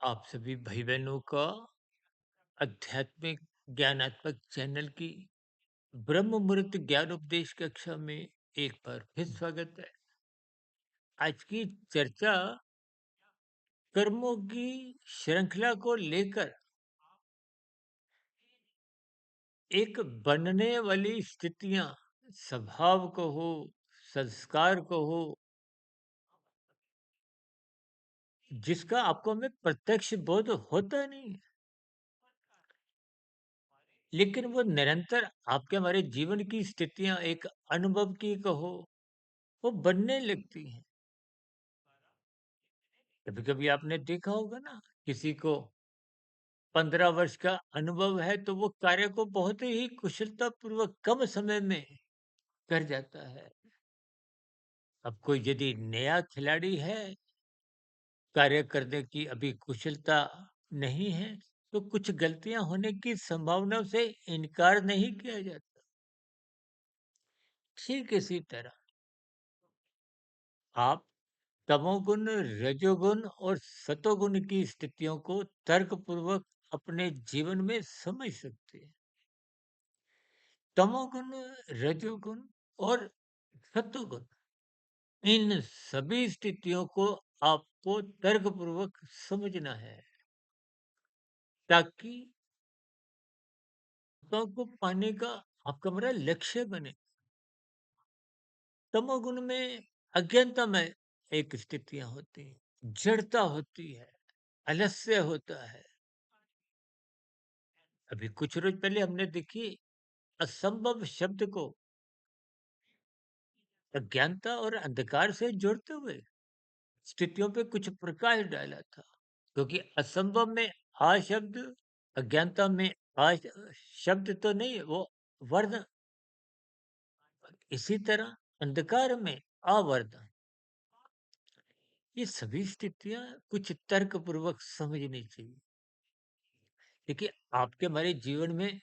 आप सभी भाई बहनों का आध्यात्मिक ज्ञानात्मक चैनल की ब्रह्म मुहूर्त ज्ञान उपदेश कक्षा में एक बार फिर स्वागत है। आज की चर्चा कर्मों की श्रृंखला को लेकर एक बनने वाली स्थितियां, स्वभाव को हो, संस्कार को हो, जिसका आपको में प्रत्यक्ष बोध होता नहीं है, लेकिन वो निरंतर आपके हमारे जीवन की स्थितियां एक अनुभव की कहो, वो बनने लगती हैं। कभी-कभी आपने देखा होगा ना, किसी को 15 वर्ष का अनुभव है, तो वो कार्य को बहुत ही कुशलतापूर्वक कम समय में कर जाता है। अब कोई यदि नया खिलाड़ी है, कार्य करने की अभी कुशलता नहीं है, तो कुछ गलतियाँ होने की संभावना से इनकार नहीं किया जाता। ठीक इसी तरह आप तमोगुण, रजोगुण और सतोगुण की स्थितियों को तर्कपूर्वक अपने जीवन में समझ सकते हैं। तमोगुण, रजोगुण और सत्वगुण, इन सभी स्थितियों को आपको तर्कपूर्वक समझना है, ताकि को पाने का आपका मेरा लक्ष्य बने। तमोगुण में अज्ञानता में एक स्थितियां होती हैं, जड़ता होती है, आलस्य होता है। अभी कुछ रोज पहले हमने देखी असंभव शब्द को अज्ञानता और अंधकार से जोड़ते हुए स्थितियों पे कुछ प्रकाश डाला था। क्योंकि असंभव में आ शब्द, अज्ञानता में आ शब्द तो नहीं, वो वर्ण। इसी तरह अंधकार में आवर्ण। ये सभी स्थितियां कुछ तर्क पूर्वक समझनी चाहिए। देखिए, आपके हमारे जीवन में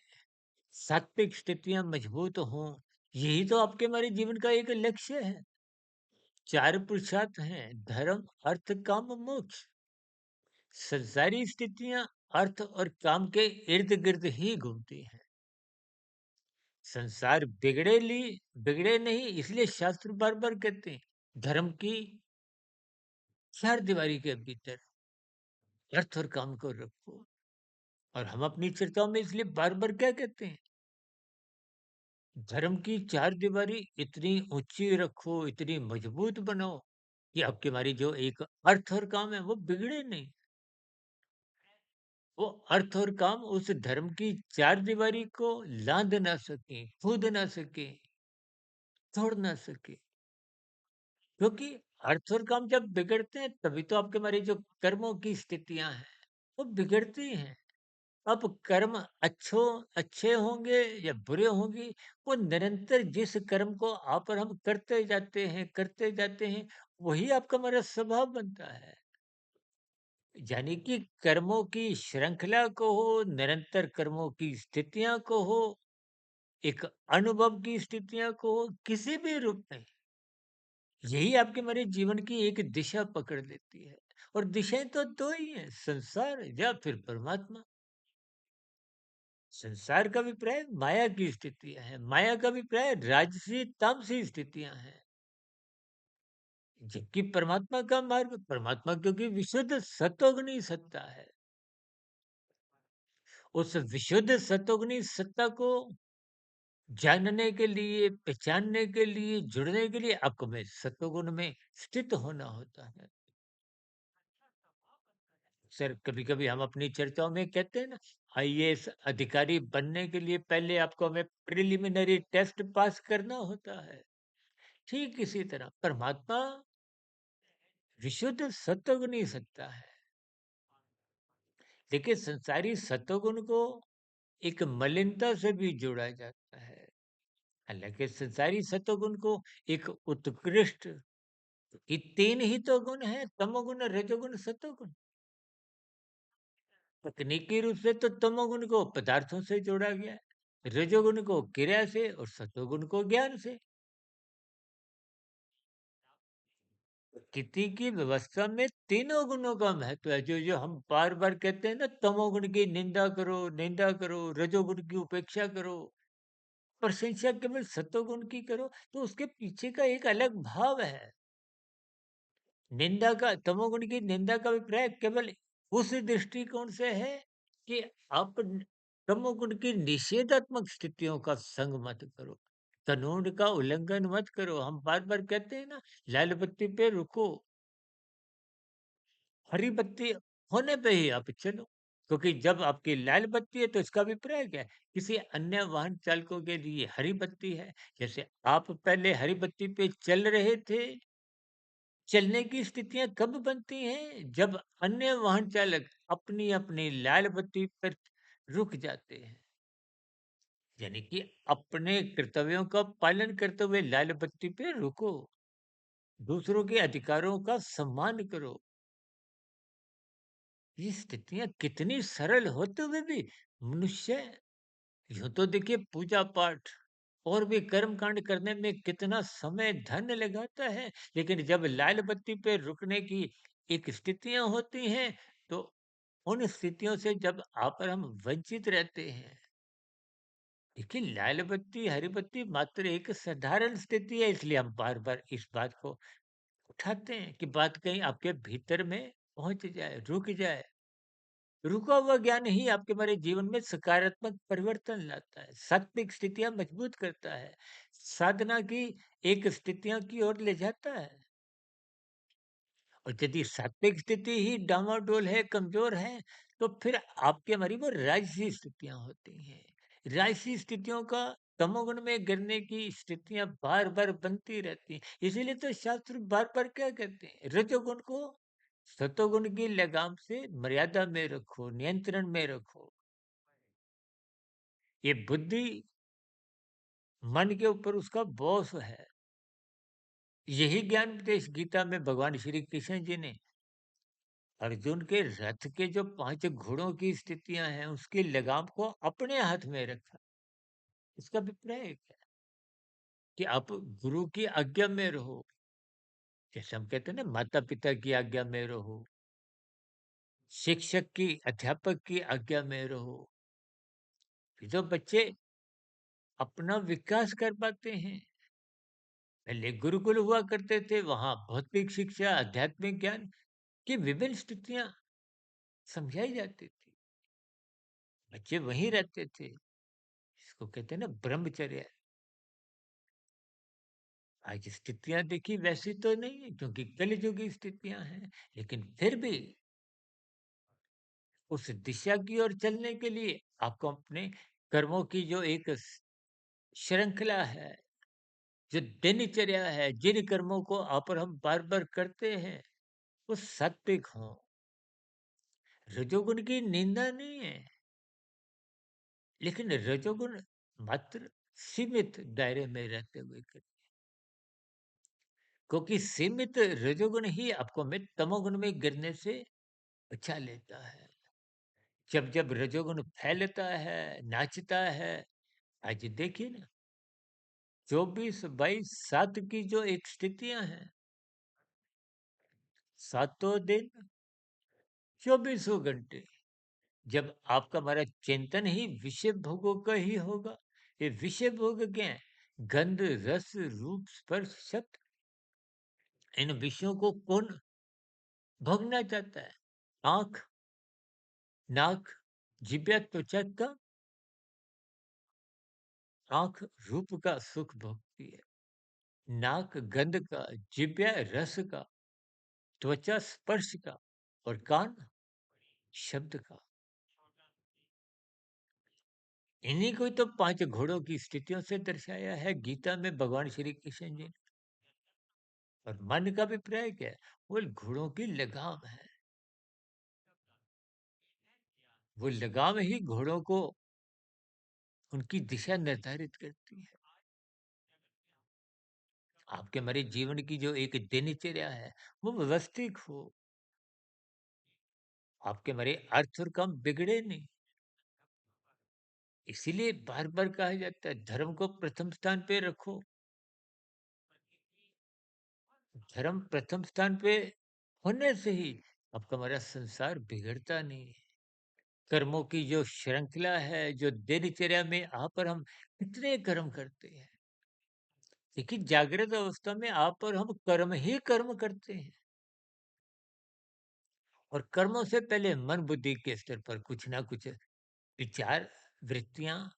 सात्विक स्थितियां मजबूत हों, यही तो आपके हमारे जीवन का एक लक्ष्य है। चार पुरुषार्थ हैं: धर्म, अर्थ, काम, मोक्ष। संसारी स्थितियां अर्थ और काम के इर्द गिर्द ही घूमती हैं। संसार बिगड़े नहीं, इसलिए शास्त्र बार बार कहते हैं धर्म की चार दीवारी के भीतर अर्थ और काम को रखो। और हम अपनी चर्चाओं में इसलिए बार बार क्या कहते हैं, धर्म की चार दीवारी इतनी ऊंची रखो, इतनी मजबूत बनाओ कि आपकी हमारी जो एक अर्थ और काम है वो बिगड़े नहीं। वो अर्थ और काम उस धर्म की चार दीवारी को लांद ना सके, कूद ना सके, तोड़ ना सके। क्योंकि अर्थ और काम जब बिगड़ते हैं, तभी तो आपके हमारी जो कर्मों की स्थितियां हैं वो बिगड़ती हैं। अब कर्म अच्छे होंगे या बुरे होंगे, वो निरंतर जिस कर्म को आप और हम करते जाते हैं, वही आपका हमारा स्वभाव बनता है। यानी कि कर्मों की श्रृंखला को हो, निरंतर कर्मों की स्थितियां को हो, एक अनुभव की स्थितियां को हो, किसी भी रूप में, यही आपके हमारे जीवन की एक दिशा पकड़ लेती है। और दिशाएं तो दो ही हैं: संसार या फिर परमात्मा। संसार का अभिप्राय माया की स्थितियां हैं, माया का अभिप्राय राजसी तामसी स्थितियां हैं। जबकि परमात्मा का मार्ग, परमात्मा क्योंकि विशुद्ध सत्वगुणी सत्ता है, उस विशुद्ध सत्वगुणी सत्ता को जानने के लिए, पहचानने के लिए, जुड़ने के लिए आपको में सत्वगुण में स्थित होना होता है। सर, कभी-कभी हम अपनी चर्चाओं में कहते हैं ना, आईएएस अधिकारी बनने के लिए पहले आपको हमें प्रिलिमिनरी टेस्ट पास करना होता है। ठीक इसी तरह परमात्मा विशुद्ध सत्वगुण ही सत्ता है। देखिए, संसारी सत्वगुण को एक मलिनता से भी जोड़ा जाता है। हालांकि संसारी सत्वगुण को एक उत्कृष्ट, ये तीन ही तो गुण है: तमोगुण, रजोगुण, सत्वगुण। तकनीकी रूप से तो तमोगुण को पदार्थों से जोड़ा गया है, रजोगुण को क्रिया से और सत्वगुण को ज्ञान से। स्थिति की व्यवस्था में तीनों गुणों का महत्व है। जो-जो हम बार-बार कहते हैं ना, तमोगुण की निंदा करो, रजोगुण की उपेक्षा करो, प्रशंसा केवल सतोगुण की करो, तो उसके पीछे का एक अलग भाव है। निंदा का तमोगुण की निंदा का अभिप्राय केवल उस दृष्टिकोण से है कि आप तमोगुण की निषेधात्मक स्थितियों का संग मत करो, कानून का उल्लंघन मत करो। हम बार बार कहते हैं ना, लाल बत्ती पे रुको, हरी बत्ती होने पे ही आप चलो, क्योंकि जब आपकी लाल बत्ती है तो इसका अभिप्राय क्या है? किसी अन्य वाहन चालकों के लिए हरी बत्ती है। जैसे आप पहले हरी बत्ती पे चल रहे थे, चलने की स्थितियाँ कब बनती हैं? जब अन्य वाहन चालक अपनी-अपनी लाल बत्ती पर रुक जाते हैं। यानी कि अपने कर्तव्यों का पालन करते हुए लाल बत्ती पे रुको, दूसरों के अधिकारों का सम्मान करो। ये स्थितियाँ कितनी सरल होते हुए भी मनुष्य, यूँ तो देखिए पूजा-पाठ और भी कर्म कांड करने में कितना समय, धन लगाता है, लेकिन जब लाल बत्ती पे रुकने की एक स्थितियाँ होती हैं, तो उन स्थितियों से जब आप और हम वंचित रहते हैं। देखिए, लाल बत्ती, हरी बत्ती मात्र एक साधारण स्थिति है, इसलिए हम बार-बार इस बात को उठाते हैं कि बात कहीं आपके भीतर में पहुँच जाए, रुक जाए। रुका हुआ ज्ञान ही आपके हमारे जीवन में सकारात्मक परिवर्तन लाता है, सात्विक स्थितियां मजबूत करता है, साधना की एक स्थितियों की ओर ले जाता है। और यदि सात्विक स्थिति ही डामाडोल है, कमजोर है, तो फिर आपके हमारी वो राजसी स्थितियां होती हैं। राजसी स्थितियों का तमोगुण में गिरने की स्थितियां बार बार बनती रहती हैं। इसीलिए तो शास्त्र बार बार क्या कहते हैं, रजोगुण को सतोगुण की लगाम से मर्यादा में रखो, नियंत्रण में रखो। ये बुद्धि मन के ऊपर उसका बॉस है। यही ज्ञान उपदेश गीता में भगवान श्री कृष्ण जी ने अर्जुन के रथ के जो 5 घोड़ों की स्थितियां हैं, उसकी लगाम को अपने हाथ में रखा। इसका अभिप्राय क्या है? कि आप गुरु की आज्ञा में रहो। जैसे हम कहते हैं ना, माता-पिता की आज्ञा में रहो, शिक्षक की, अध्यापक की आज्ञा में रहो। जो बच्चे अपना विकास कर पाते हैं। पहले गुरुकुल हुआ करते थे, वहां भौतिक शिक्षा, आध्यात्मिक ज्ञान की विभिन्न स्थितियां समझाई जाती थी। बच्चे वहीं रहते थे। इसको कहते हैं ना ब्रह्मचर्य। आज स्थितियां देखी वैसी तो नहीं है, क्योंकि कलयुग की स्थितियां हैं, लेकिन फिर भी उस दिशा की ओर चलने के लिए आपको अपने कर्मों की जो एक श्रृंखला है, जो दिनचर्या है, जिन कर्मों को आप और हम बार बार करते हैं, वो सात्विक हो। रजोगुण की निंदा नहीं है, लेकिन रजोगुण मात्र सीमित दायरे में रहते हुए करें, क्योंकि सीमित रजोगुण ही आपको हमें तमोगुण में गिरने से बचा लेता है। जब जब रजोगुण फैलता है, नाचता है, आज देखिए ना, 24/7 की जो एक स्थितियां हैं, सातों दिन, 24 घंटे, जब आपका हमारा चिंतन ही विषय भोगों का ही होगा। ये विषय भोग क्या है? गंध, रस, रूप, स्पर्श, शब्द, इन विषयों को कौन भोगना चाहता है? आंख, नाक, जिब्या, त्वचा का। आंख रूप का सुख भोगती है, नाक गंध का, जिब्या रस का, त्वचा स्पर्श का, और कान शब्द का। इन्हीं को ही तो 5 घोड़ों की स्थितियों से दर्शाया है गीता में भगवान श्री कृष्ण जी ने। और मन का अभिप्राय क्या है? वो घोड़ों की लगाम है। वो लगाम ही घोड़ों को उनकी दिशा निर्धारित करती है। आपके हमारे जीवन की जो एक दिनचर्या है, वो व्यवस्थित हो। आपके हमारे अर्थ और काम बिगड़े नहीं। इसीलिए बार-बार कहा जाता है, धर्म को प्रथम स्थान पे रखो। धर्म प्रथम स्थान पे होने से ही आपका हमारा संसार बिगड़ता नहीं है। कर्मों की जो श्रृंखला है, जो दिनचर्या में आप और हम कितने कर्म करते हैं। देखिए जागृत अवस्था में आप और हम कर्म ही कर्म करते हैं, और कर्मों से पहले मन बुद्धि के स्तर पर कुछ ना कुछ विचार, वृत्तियां,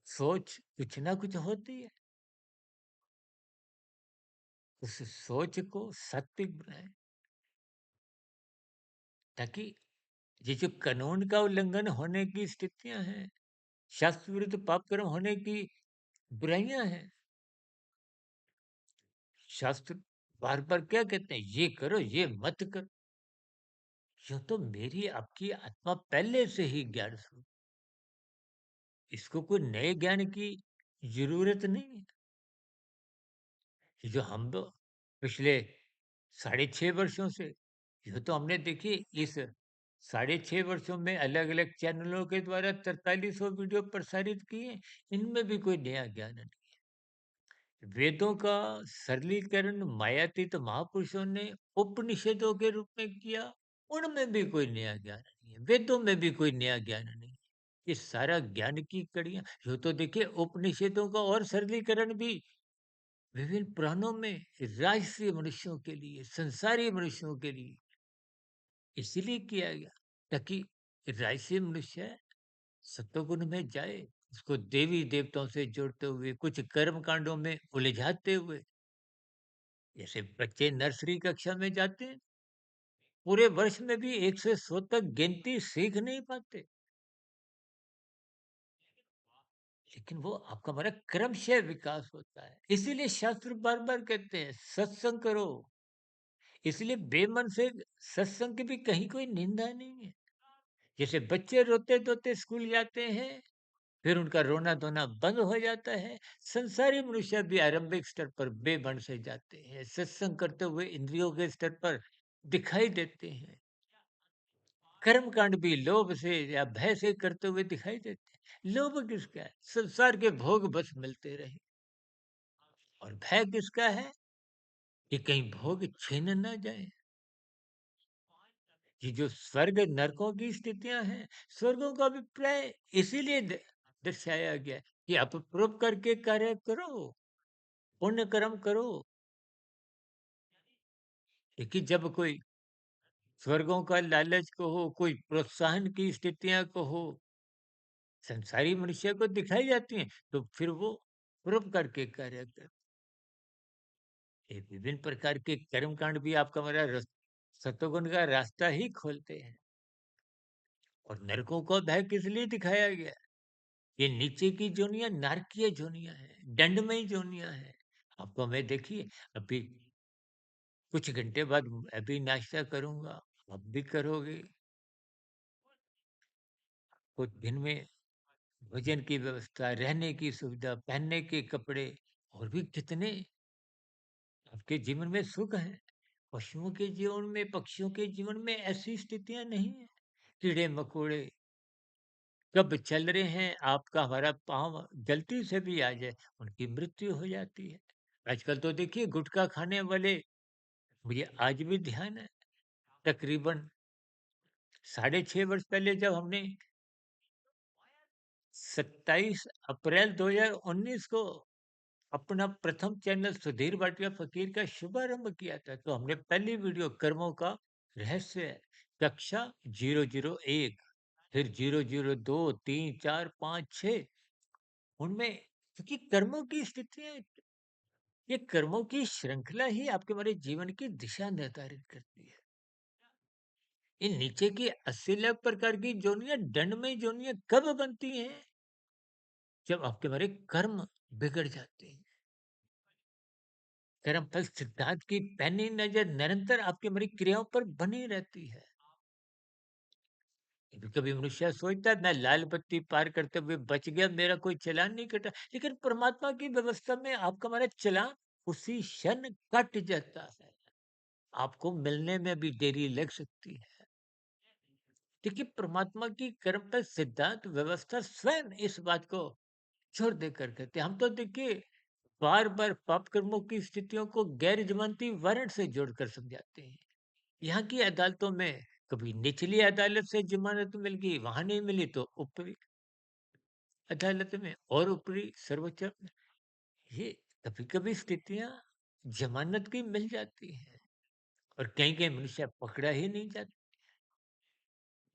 सोच कुछ ना कुछ होती है। उस सोच को सात्विक बनाए, ताकि ये जो कानून का उल्लंघन होने की स्थितियां हैं, शास्त्र विरुद्ध पाप कर्म होने की बुराइयां हैं, शास्त्र बार बार क्या कहते हैं, ये करो ये मत करो। यूं तो मेरी आपकी आत्मा पहले से ही ज्ञान स्वरूप, इसको कोई नए ज्ञान की जरूरत नहीं है। ये जो हम तो पिछले 6.5 वर्षों से, ये तो हमने देखिए इस 6.5 वर्षों में अलग अलग चैनलों के द्वारा 4300 वीडियो प्रसारित किए, इनमें भी कोई नया ज्ञान नहीं। वेदों का सरलीकरण मायातीत महापुरुषों ने उपनिषदों के रूप में किया, उनमें भी कोई नया ज्ञान नहीं है, वेदों में भी कोई नया ज्ञान नहीं है। ये सारा ज्ञान की कड़ियां, जो तो देखिए उपनिषदों का और सरलीकरण भी विभिन्न पुराणों में राजसी मनुष्यों के लिए, संसारी मनुष्यों के लिए इसलिए किया गया, ताकि राजसी मनुष्य सत्वगुण में जाए, उसको देवी देवताओं से जोड़ते हुए, कुछ कर्म कांडों में उलझाते हुए। जैसे बच्चे नर्सरी कक्षा में जाते हैं, पूरे वर्ष में भी 1 से 100 तक गिनती सीख नहीं पाते, लेकिन वो आपका हमारा क्रमशः विकास होता है। इसीलिए शास्त्र बार बार कहते हैं सत्संग करो। इसलिए बेमन से सत्संग की भी कहीं कोई निंदा नहीं है। जैसे बच्चे रोते धोते स्कूल जाते हैं, फिर उनका रोना धोना बंद हो जाता है। संसारी मनुष्य भी आरंभिक स्तर पर बेमन से जाते हैं, सत्संग करते हुए इंद्रियों के स्तर पर दिखाई देते हैं। कर्म कांड भी लोभ से या भय से करते हुए दिखाई देते हैं। लोभ किसका है? संसार के भोग बस मिलते रहे। और भय किसका है? कि कहीं भोग छीन ना जाए। ये जो स्वर्ग नरकों की स्थितियां हैं, स्वर्गों का अभिप्राय इसीलिए दर्शाया गया है कि आप प्रूव करके कार्य करो, पुण्य कर्म करो। देखिए जब कोई स्वर्गों का लालच को हो, कोई प्रोत्साहन की स्थितियां को हो, संसारी मनुष्य को दिखाई जाती हैं, तो फिर वो प्रूव करके कार्य कर। ये विभिन्न प्रकार के कर्म कांड भी आपका हमारा सत्वगुण का रास्ता ही खोलते हैं। और नरकों को भय किस लिए दिखाया गया? ये नीचे की जोनियाँ नारकीय जोनियाँ हैं, दंडमयी जोनियाँ हैं। आपको मैं देखिए अभी कुछ घंटे बाद अभी नाश्ता करूँगा, आप भी करोगे। कुछ दिन में भोजन की व्यवस्था, रहने की सुविधा, पहनने के कपड़े, और भी कितने आपके जीवन में सुख हैं। पशुओं के जीवन में, पक्षियों के जीवन में ऐसी स्थितियाँ नहीं है। कीड़े-मकोड़े कब चल रहे हैं, आपका हमारा पाँव गलती से भी आ जाए, उनकी मृत्यु हो जाती है। आजकल तो देखिए गुटखा खाने वाले, मुझे आज भी ध्यान है, तकरीबन 6.5 वर्ष पहले जब हमने 27 अप्रैल 2019 को अपना प्रथम चैनल सुधीर भाटिया फकीर का शुभारंभ किया था, तो हमने पहली वीडियो कर्मों का रहस्य, कक्षा 001, फिर 002, 3, 4, 5, 6, उनमें, क्योंकि कर्मों की स्थितियां, ये कर्मों की श्रृंखला ही आपके हमारे जीवन की दिशा निर्धारित करती है। इन नीचे की 80 लाख प्रकार की जोनियां, दंड में जोनियां कब बनती हैं? जब आपके हमारे कर्म बिगड़ जाते हैं। कर्मफल सिद्धांत की पैनी नजर निरंतर आपकी हमारी क्रियाओं पर बनी रहती है। कभी कभी मनुष्य सोचता है मैं लाल बत्ती पार करते हुए बच गया, मेरा कोई चालान नहीं कटा, लेकिन परमात्मा की व्यवस्था में आपका हमारा चालान उसी क्षण कट जाता है। आपको मिलने में भी देरी लग सकती है। देखिए परमात्मा की कर्म पर सिद्धांत व्यवस्था स्वयं इस बात को छोड़ देकर कहते हैं। हम तो देखिए बार-बार पाप कर्मों की स्थितियों को गैर जमानती वारंट से जोड़कर समझाते हैं। यहाँ की अदालतों में कभी निचली अदालत से जमानत मिल गई, वहां नहीं मिली तो ऊपरी अदालत में और ऊपरी सर्वोच्च में। ये कभी-कभी स्थितियां जमानत की मिल जाती हैं और कहीं-कहीं मनुष्य पकड़ा ही नहीं जाता।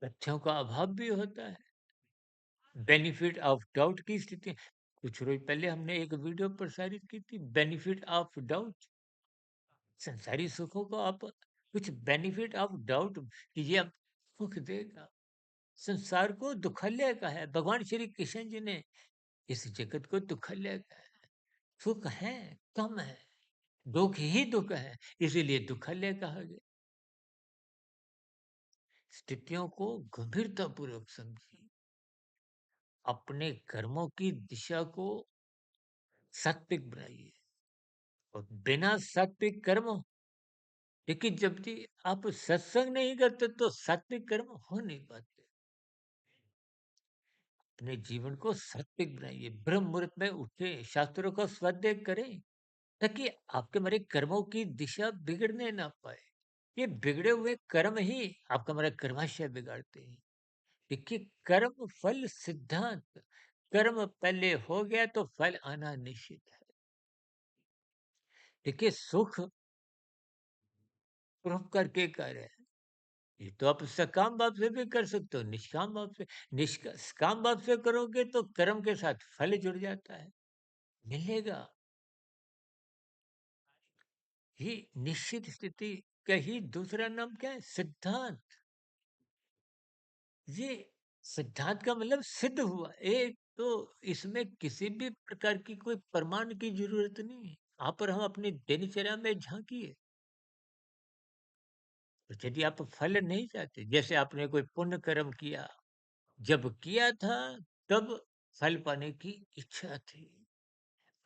तथ्यों का अभाव भी होता है। बेनिफिट ऑफ डाउट की स्थिति, कुछ रोज पहले हमने एक वीडियो प्रसारित की थी, बेनिफिट ऑफ डाउट। संसारी सुखों को आप कुछ बेनिफिट ऑफ डाउट कीजिए, आप सुख देगा। संसार को दुखल्य का है, भगवान श्री कृष्ण जी ने इस जगत को दुखल्य का है। सुख है, कम है, दुख ही दुख है, इसीलिए दुखल्य कहा गया। स्थितियों को गंभीरता पूर्वक समझिए, अपने कर्मों की दिशा को सात्विक बनाइए। और बिना सात्विक कर्म, देखिए जब भी आप सत्संग नहीं करते तो सात्विक कर्म हो नहीं पाते। अपने जीवन को सात्विक बनाइए, ब्रह्म मुहूर्त में उठे, शास्त्रों का स्वाध्याय करें, ताकि आपके हमारे कर्मों की दिशा बिगड़ने ना पाए। ये बिगड़े हुए कर्म ही आपका हमारा कर्माशय बिगाड़ते हैं। देखिए, कर्म फल सिद्धांत, कर्म पहले हो गया तो फल आना निश्चित है। देखिए, सुख परोपकार के कार्य है। ये तो आप सकाम भाव से भी कर सकते हो, निष्काम भाव से। निष्काम भाव से करोगे तो कर्म के साथ फल जुड़ जाता है, मिलेगा। ये निश्चित स्थिति का ही दूसरा नाम क्या है? सिद्धांत। ये सिद्धांत का मतलब सिद्ध हुआ। एक तो इसमें किसी भी प्रकार की कोई प्रमाण की जरूरत नहीं है। आप और हम अपनी दिनचर्या में झांकिए। तो यदि आप फल नहीं चाहते, जैसे आपने कोई पुण्य कर्म किया, जब किया था तब फल पाने की इच्छा थी।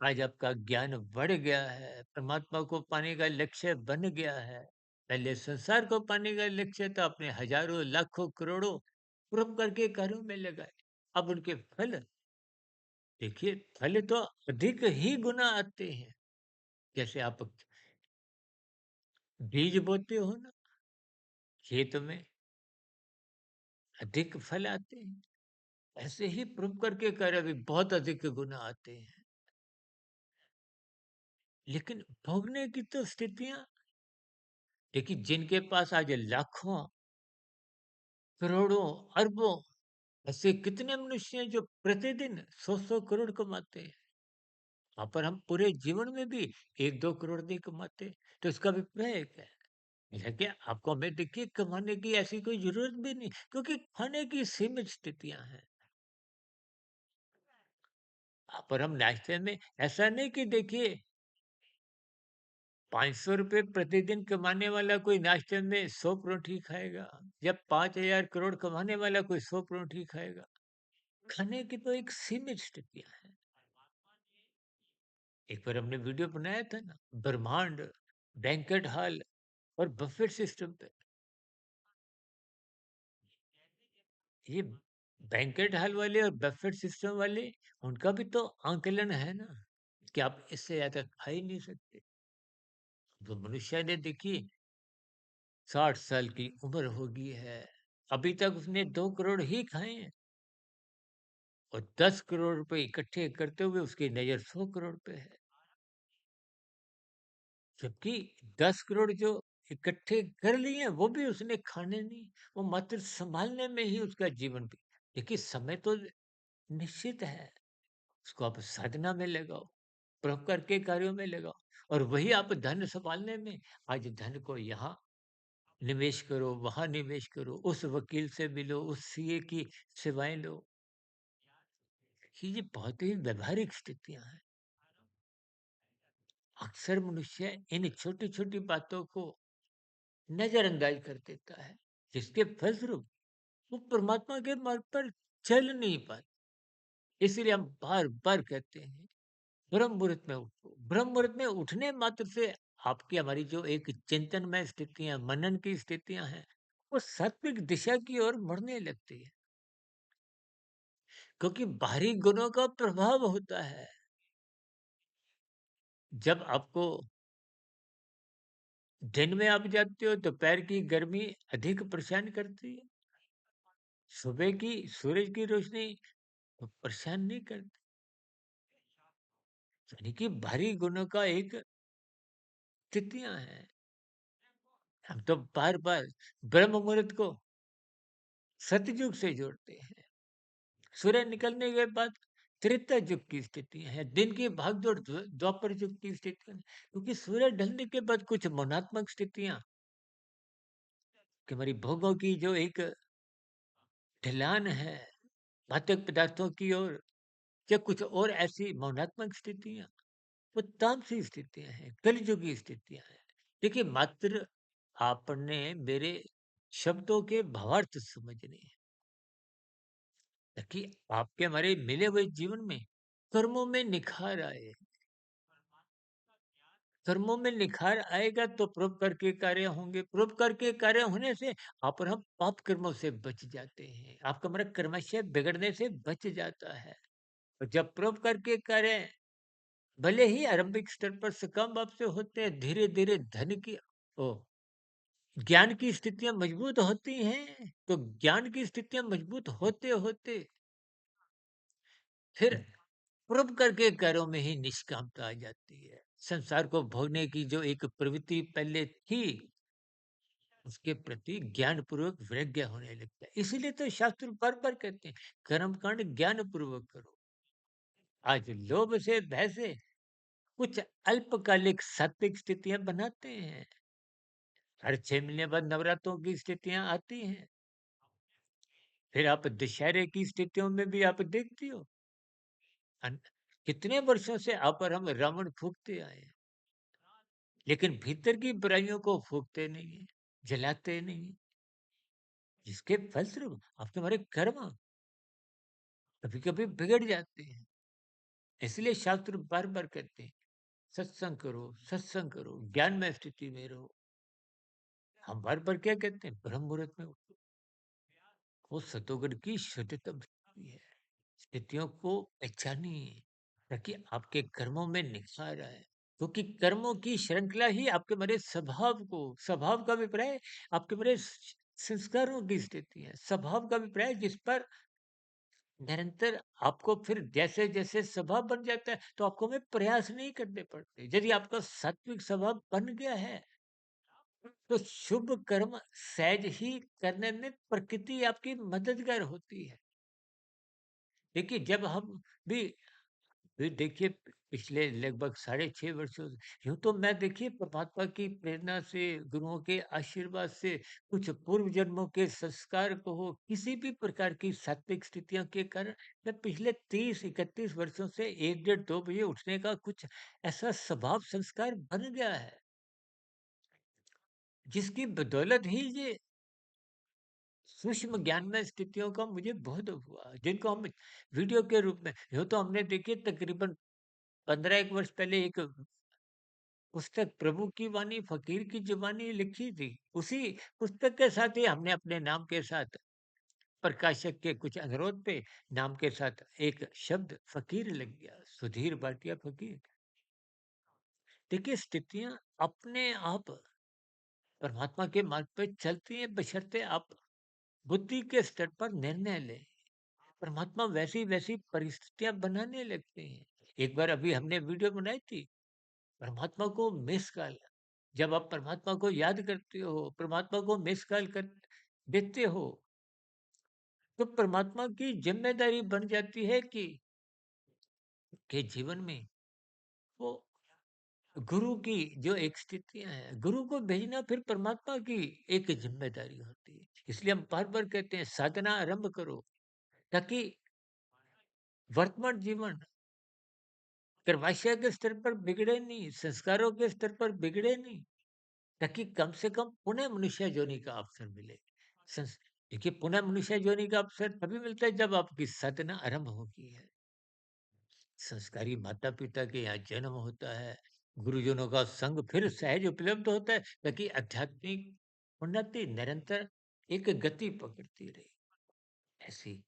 आज आपका ज्ञान बढ़ गया है, परमात्मा को पाने का लक्ष्य बन गया है। पहले संसार को पाने का लक्ष्य था, अपने हजारों लाखों करोड़ों पूर्व करके कार्यों में लगाए। अब उनके फल देखिए, फल तो अधिक ही गुना आते हैं। जैसे आप बीज बोते हो ना खेत में, अधिक फल आते हैं। ऐसे ही प्रूव करके कार्य भी बहुत अधिक गुना आते हैं। लेकिन भोगने की तो स्थितियां, देखिए जिनके पास आज लाखों करोड़ों अरबों, ऐसे कितने मनुष्य हैं जो प्रतिदिन 100-100 करोड़ कमाते हैं। वहां पर हम पूरे जीवन में भी 1-2 करोड़ नहीं कमाते, तो इसका अभिप्राय क्या है? देखिए, आपको हमें देखिए कमाने की ऐसी कोई जरूरत भी नहीं, क्योंकि खाने की सीमित स्थितियां हैं। पर हम नाश्ते में ऐसा नहीं कि देखिए, 500 रुपए प्रतिदिन कमाने वाला कोई नाश्ते में 100 परोठी खाएगा, या 5,000 करोड़ कमाने वाला कोई 100 परोठी खाएगा। खाने की तो एक सीमित स्थितियां हैं। एक बार हमने वीडियो बनाया था ना, ब्रह्मांड, बैंकेट हॉल और बफेट सिस्टम पे। ये बैंकेट हॉल वाले और बफेट सिस्टम वाले, उनका भी तो आंकलन है ना, कि आप इससे ज्यादा खा ही नहीं सकते। तो मनुष्य ने देखिए 60 साल की उम्र हो गई है, अभी तक उसने 2 करोड़ ही खाए हैं, और 10 करोड़ रुपए इकट्ठे करते हुए उसकी नजर 100 करोड़ पे है। जबकि 10 करोड़ जो इकट्ठे कर लिए हैं, वो भी उसने खाने नहीं, वो मात्र संभालने में ही उसका जीवन भी। देखिए, समय तो निश्चित है, उसको आप साधना में लगाओ, परोपकार के कार्यों में लगाओ, और वही आप धन संभालने में, आज धन को यहाँ निवेश करो, वहां निवेश करो, उस वकील से मिलो, उस सीए की सेवाएं लो। ये बहुत ही व्यवहारिक स्थितियां हैं। अक्सर मनुष्य इन छोटी छोटी बातों को नजरअंदाज कर देता है, जिसके फलस्वरूप वो परमात्मा के मार्ग पर चल नहीं पाते। इसलिए हम बार बार कहते हैं, ब्रह्म मुहूर्त में उठो। ब्रह्म मुहूर्त में उठने मात्र से आपकी हमारी जो एक चिंतनमय स्थितियां, मनन की स्थितियां हैं, वो सात्विक दिशा की ओर मुड़ने लगती है। क्योंकि बाहरी गुणों का प्रभाव होता है। जब आपको दिन में आप जाते हो, दोपहर की गर्मी अधिक परेशान करती है, सुबह की सूरज की रोशनी परेशान नहीं करती। यानी कि भारी गुणों का एक स्थितियां हैं। हम तो बार बार ब्रह्म मुहूर्त को सतयुग से जोड़ते हैं। सूर्य निकलने के बाद त्रेता युग की स्थितियां हैं, दिन की भागदौड़ द्वापर युग की स्थितियां हैं। क्योंकि सूर्य ढलने के बाद कुछ मौनात्मक स्थितियां कि हमारी भोगों की जो एक ढलान है घातक पदार्थों की ओर, या कुछ और ऐसी मौनात्मक स्थितियां, वो तामसी स्थितियां हैं, कलयुगी स्थितियां हैं। देखिए, मात्र आपने मेरे शब्दों के भावार्थ समझने हैं, ताकि आपके हमारे मिले हुए जीवन में कर्मों में निखार आए। कर्मों में निखार आएगा तो परोपकार के कार्य होंगे, परोपकार के कार्य होने से आप और हम पाप कर्मों से बच जाते हैं, आपका हमारा कर्मशय बिगड़ने से बच जाता है। और जब परोपकार के कार्य भले ही आरंभिक स्तर पर सकाम भाव से होते हैं, धीरे धीरे धन की ओ ज्ञान की स्थितियां मजबूत होती हैं, तो ज्ञान की स्थितियां मजबूत होते होते फिर परोपकार के कार्यों में ही निष्कामता आ जाती है। संसार को भोगने की जो एक प्रवृत्ति पहले थी, उसके प्रति ज्ञान पूर्वक वैराग्य होने लगता है। इसीलिए तो शास्त्र बार बार कहते हैं, कर्म कांड ज्ञान पूर्वक करो। आज लोभ से, भय से कुछ अल्पकालिक सात्विक स्थितियां बनाते हैं। हर 6 महीने बाद नवरात्रों की स्थितियां आती हैं। फिर आप दशहरे की स्थितियों में भी आप देखती हो, अन- कितने वर्षों से आप और हम रावण फूकते आए हैं, लेकिन भीतर की बुराइयों को फूकते नहीं है, जलाते नहीं है, जिसके फलस्वरूप आपके हमारे कर्म कभी कभी बिगड़ जाते हैं। इसलिए शास्त्र बार बार कहते हैं, सत्संग करो, सत्संग करो, ज्ञान में स्थिति में रहो। हम बार बार क्या कहते हैं, ब्रह्म मुहूर्त में उठो। वो सतोगुण की शुद्धतम स्थिति है। स्थितियों को पहचानिए, ताकि आपके कर्मों में निखार आए। क्योंकि कर्मों की श्रृंखला ही आपके मेरे स्वभाव का अभिप्राय, आपके मेरे संस्कारों की स्थिति है, स्वभाव का अभिप्राय, जिस पर निरंतर आपको फिर जैसे जैसे स्वभाव बन जाता है, तो आपको हमें प्रयास नहीं करने पड़ते। यदि आपका सात्विक स्वभाव बन गया है, तो शुभ कर्म सहज ही करने में प्रकृति आपकी मददगार होती है। देखिए, जब हम भी देखिए, पिछले लगभग 6.5 वर्षों से यूं तो मैं देखिए परमात्मा की प्रेरणा से, गुरुओं के आशीर्वाद से, कुछ पूर्व जन्मों के संस्कार को हो, किसी भी प्रकार की सात्विक स्थितियों के कारण मैं पिछले 30-31 वर्षों से 1 1:30 2 बजे उठने का कुछ ऐसा स्वभाव संस्कार बन गया है, जिसकी बदौलत ही ये सूक्ष्म ज्ञान में स्थितियों का मुझे बहुत हुआ, जिनको हम वीडियो के रूप में, यूं तो हमने देखिए तकरीबन 15 एक वर्ष पहले एक पुस्तक प्रभु की वाणी फकीर की जुबानी लिखी थी। उसी पुस्तक के साथ ही हमने अपने नाम के साथ प्रकाशक के कुछ अनुरोध पे नाम के साथ एक शब्द फकीर लग गया, सुधीर भाटिया फकीर। देखिए, स्थितियां अपने आप परमात्मा के मार्ग पे चलती हैं, बशर्ते आप बुद्धि के स्तर पर निर्णय लें। परमात्मा वैसी वैसी परिस्थितियां बनाने लगते हैं। एक बार अभी हमने वीडियो बनाई थी, परमात्मा को मिस कॉल। जब आप परमात्मा को याद करते हो, परमात्मा को मिस कॉल कर देते हो, तो परमात्मा की जिम्मेदारी बन जाती है कि के जीवन में वो गुरु की जो एक स्थितियां हैं, गुरु को भेजना फिर परमात्मा की एक जिम्मेदारी होती है। इसलिए हम बार बार कहते हैं, साधना आरंभ करो, ताकि वर्तमान जीवन कर्माशय के स्तर पर बिगड़े नहीं, संस्कारों के स्तर पर बिगड़े नहीं, ताकि कम से कम पुनः मनुष्य जोनि का अवसर मिले। संस देखिए, पुनः मनुष्य जोनि का अवसर तभी मिलता है जब आपकी साधना आरंभ होती है। संस्कारी माता-पिता के यहाँ जन्म होता है, गुरुजनों का संग फिर सहज उपलब्ध होता है, ताकि आध्यात्मिक उन्नति निरंतर एक गति पकड़ती रहे। ऐसी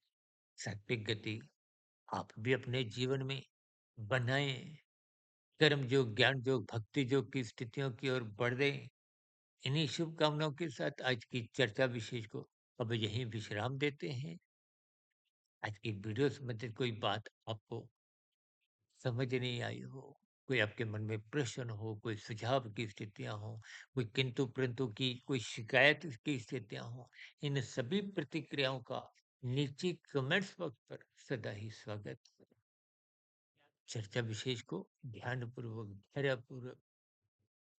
सात्विक गति आप भी अपने जीवन में बनाएँ। कर्म योग, ज्ञान योग, भक्ति योग की स्थितियों की ओर बढ़ दें। इन्हीं शुभकामनाओं के साथ आज की चर्चा विशेष को अब यहीं विश्राम देते हैं। आज की वीडियो संबंधित कोई बात आपको समझ नहीं आई हो, कोई आपके मन में प्रश्न हो, कोई सुझाव की स्थितियाँ हों, कोई किंतु-परंतु की कोई शिकायत की स्थितियाँ हों, इन सभी प्रतिक्रियाओं का नीचे कमेंट्स बॉक्स पर सदा ही स्वागत है। चर्चा विशेष को ध्यानपूर्वक, धैर्यपूर्वक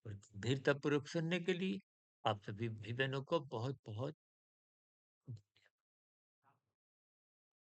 और गंभीरतापूर्वक सुनने के लिए आप सभी भाई-बहनों को बहुत-बहुत